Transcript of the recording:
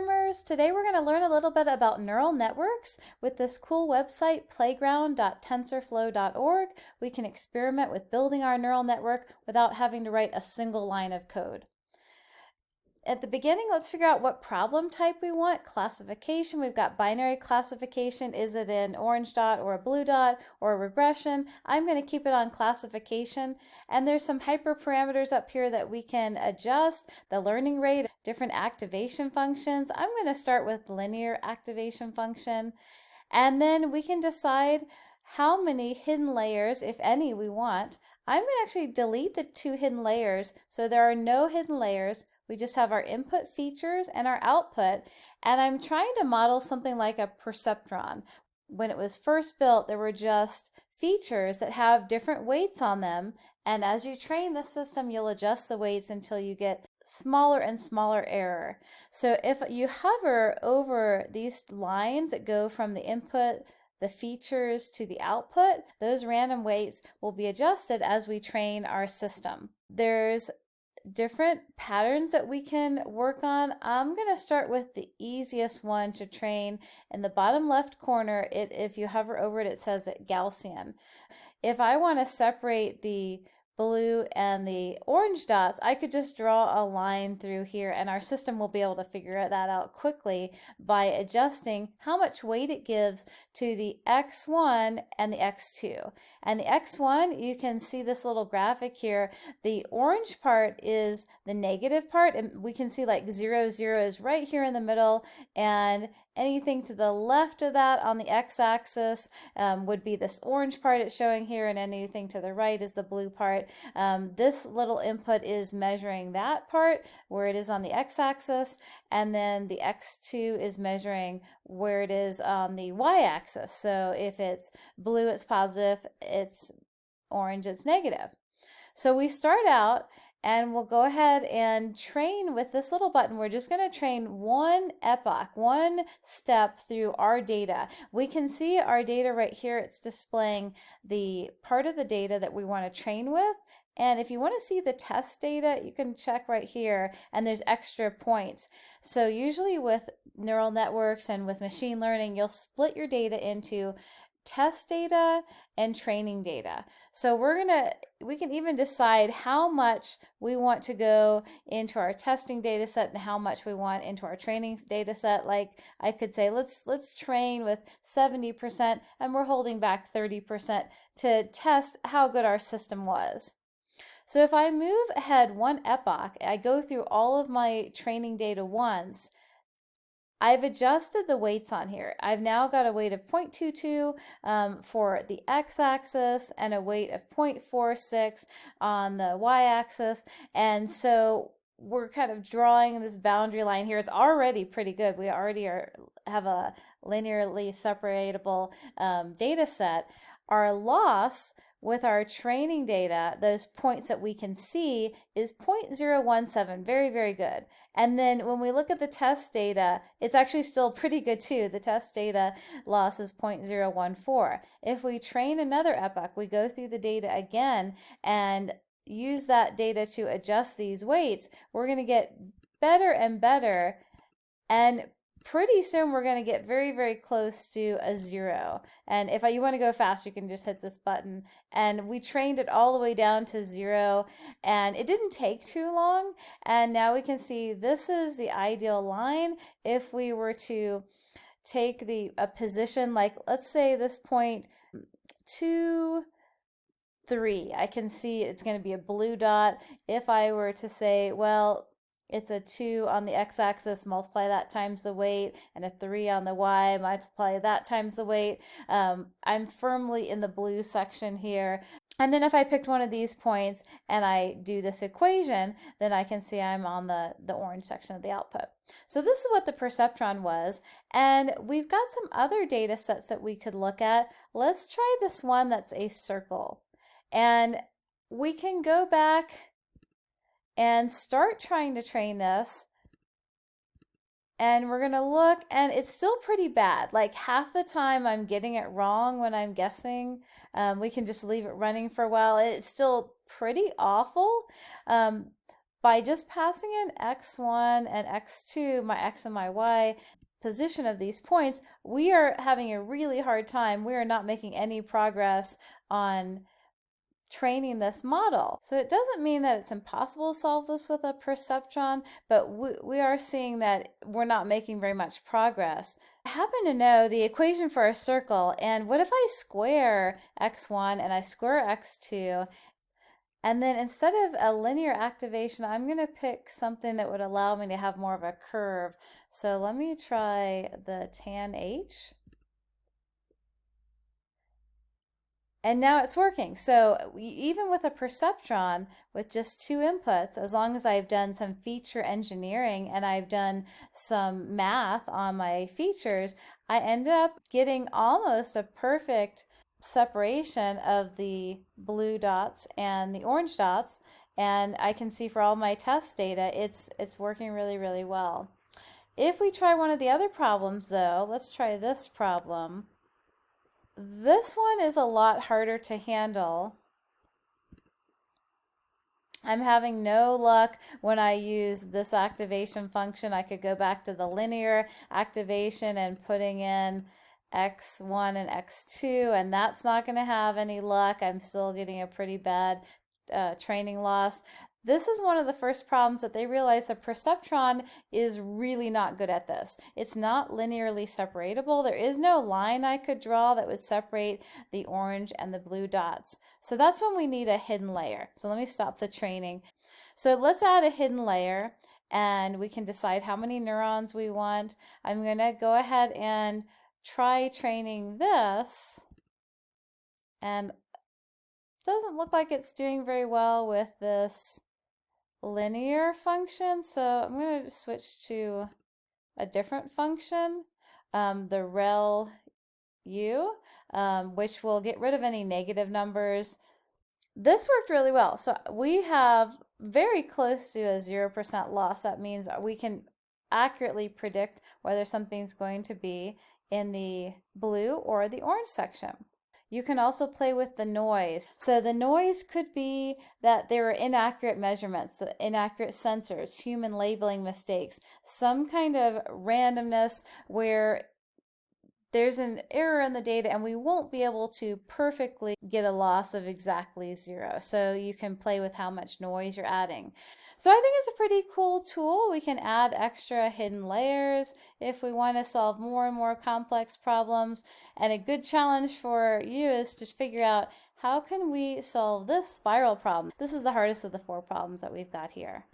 programmers! Today we're going to learn a little bit about neural networks. With this cool website, playground.tensorflow.org, we can experiment with building our neural network without having to write a single line of code. At the beginning, let's figure out what problem type we want. Classification, we've got binary classification. Is it an orange dot or a blue dot or a regression? I'm going to keep it on classification. And there's some hyperparameters up here that we can adjust. The learning rate, different activation functions. I'm going to start with linear activation function. And then we can decide how many hidden layers, if any, we want. I'm going to actually delete the 2 hidden layers, so there are no hidden layers. We just have our input features and our output, and I'm trying to model something like a perceptron. When it was first built, there were just features that have different weights on them, and as you train the system, you'll adjust the weights until you get smaller and smaller error. So if you hover over these lines that go from the input, the features to the output, those random weights will be adjusted as we train our system. There's different patterns that we can work on. I'm going to start with the easiest one to train. In the bottom left corner, if you hover over it, it says it Gaussian. If I want to separate the blue and the orange dots, I could just draw a line through here and our system will be able to figure that out quickly by adjusting how much weight it gives to the x1 and the x2. And the x1, you can see this little graphic here. The orange part is the negative part, and we can see like 0, 0 is right here in the middle, and anything to the left of that on the x-axis would be this orange part it's showing here, and anything to the right is the blue part. This little input is measuring that part where it is on the x-axis, and then the x2 is measuring where it is on the y-axis. So if it's blue, it's positive, it's orange, it's negative. So we start out and we'll go ahead and train with this little button. We're just going to train one epoch, one step through our data. We can see our data right here. It's displaying the part of the data that we want to train with. And if you want to see the test data, you can check right here, and there's extra points. So usually with neural networks and with machine learning, you'll split your data into test data and training data. So we can even decide how much we want to go into our testing data set and how much we want into our training data set. Like I could say, let's train with 70% and we're holding back 30% to test how good our system was. So if I move ahead one epoch, I go through all of my training data once, I've adjusted the weights on here. I've now got a weight of 0.22 for the x-axis and a weight of 0.46 on the y-axis. And so we're kind of drawing this boundary line here. It's already pretty good. We already have a linearly separatable data set. Our loss with our training data, those points that we can see, is 0.017, very, very good. And then when we look at the test data, it's actually still pretty good too. The test data loss is 0.014. If we train another epoch, we go through the data again and use that data to adjust these weights, we're going to get better and better, and pretty soon we're going to get very, very close to a 0. And if you want to go fast, you can just hit this button. And we trained it all the way down to 0, and it didn't take too long. And now we can see this is the ideal line. If we were to take a position, like let's say this point 2, 3, I can see it's going to be a blue dot. If I were to say, well, it's a 2 on the x-axis, multiply that times the weight, and a 3 on the y, multiply that times the weight. I'm firmly in the blue section here. And then if I picked one of these points and I do this equation, then I can see I'm on the orange section of the output. So this is what the perceptron was. And we've got some other data sets that we could look at. Let's try this one that's a circle. And we can go back and start trying to train this, and we're gonna look, and it's still pretty bad. Like half the time I'm getting it wrong when I'm guessing. We can just leave it running for a while. It's still pretty awful, By just passing in x1 and x2, my x and my y position of these points, we are having a really hard time. We are not making any progress on training this model. So it doesn't mean that it's impossible to solve this with a perceptron, but we are seeing that we're not making very much progress. I happen to know the equation for a circle, and what if I square x1 and I square x2, and then instead of a linear activation, I'm going to pick something that would allow me to have more of a curve. So let me try the tan H. And now it's working. So even with a perceptron with just two inputs, as long as I've done some feature engineering and I've done some math on my features, I end up getting almost a perfect separation of the blue dots and the orange dots. And I can see for all my test data, it's working really, really well. If we try one of the other problems though, let's try this problem. This one is a lot harder to handle. I'm having no luck when I use this activation function. I could go back to the linear activation and putting in x1 and x2, and that's not going to have any luck. I'm still getting a pretty bad training loss. This is one of the first problems that they realized the perceptron is really not good at this. It's not linearly separatable. There is no line I could draw that would separate the orange and the blue dots. So that's when we need a hidden layer. So let me stop the training. So let's add a hidden layer and we can decide how many neurons we want. I'm going to go ahead and try training this, and it doesn't look like it's doing very well with this linear function, so I'm going to switch to a different function, the rel u, which will get rid of any negative numbers. This worked really well. So we have very close to a 0% loss. That means we can accurately predict whether something's going to be in the blue or the orange section. You can also play with the noise. So the noise could be that there are inaccurate measurements, inaccurate sensors, human labeling mistakes, some kind of randomness where there's an error in the data and we won't be able to perfectly get a loss of exactly 0. So you can play with how much noise you're adding. So I think it's a pretty cool tool. We can add extra hidden layers if we want to solve more and more complex problems. And a good challenge for you is to figure out how can we solve this spiral problem. This is the hardest of the 4 problems that we've got here.